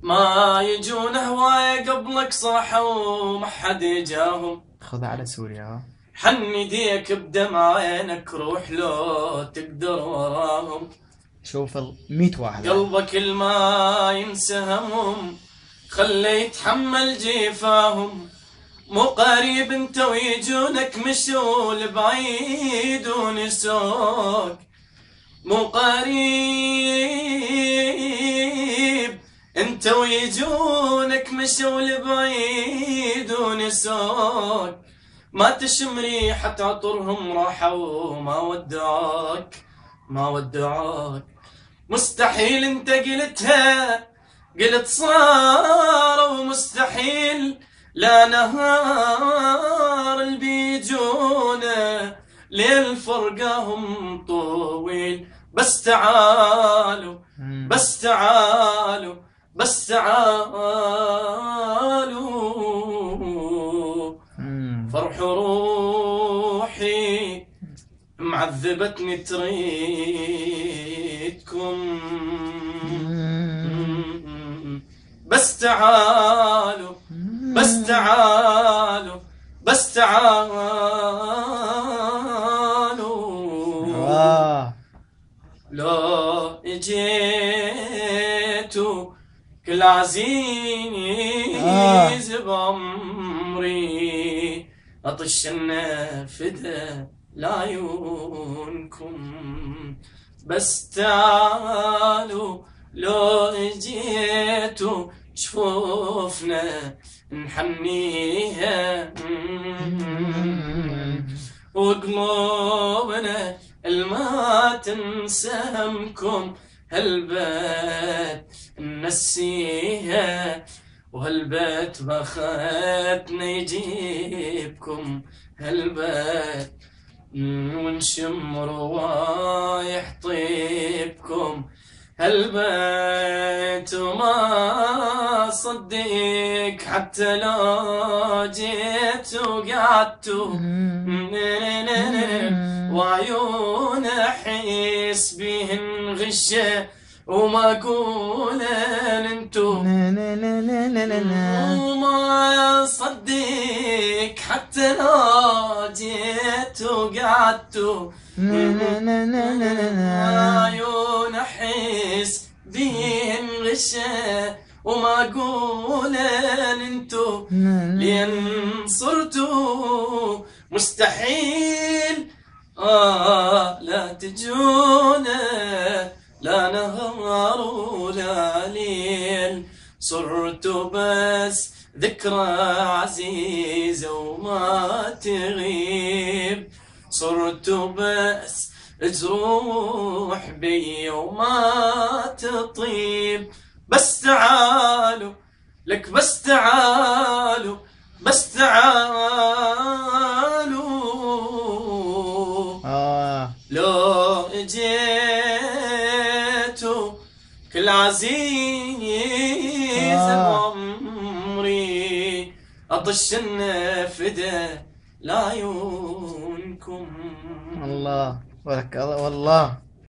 ما يجون هواية قبلك صاحوا ما حد جاهم. خذها على سوريا. حن يديك بدمع عينك روح لو تقدر وراهم. شوف 100 واحد هاي. قلبك الما ينسى همهم خلي يتحمل جيفاهم. مو قريب انت ويجونك مشوا لبعيد ونسوك. مو قريب انت ويجونك مشوا لبعيد ونسوك. ما تشم ريحة عطرهم راحوا ما ودعوك. ما ودعوك. مستحيل انت قلتها قلت صار ومستحيل لا نهار اللي بيجونا ليل فرقاهم طويل. بس تعالوا بس تعالوا بس تعالوا. فرح روحي معذبتني تريدكم. بس تعالوا بس تعالوا بس تعالوا. لو اجيتوا كل عزيز بعمري اطش النافذة لعيونكم. بس تعالوا لو اجيتوا شفوفنا نحنيها وقلوبنا الما تنسى همكم. هالبيت نسيها وهالبيت بختنا يجيبكم. هالبيت ونشم روايح طيبكم. هالبيت وما صدق حتى لو جيت وقعدت وعيون احس بهن غشه وما اقولن انتو. وما صدق حتى لو جيت وقعدت عيون احس بهن غشه وما اقولن انتو. لين صرتوا مستحيل لا تجونا لا نهار ولا ليل. صرتوا بس ذكرى عزيزة وما تغيب. صرتوا بس جروح بي وما تطيب. بس تعالوا لك بس تعالوا بس تعالوا. لو اجيتوا كل عزيز بعمري اطش النافذة لعيونكم. الله ولك والله.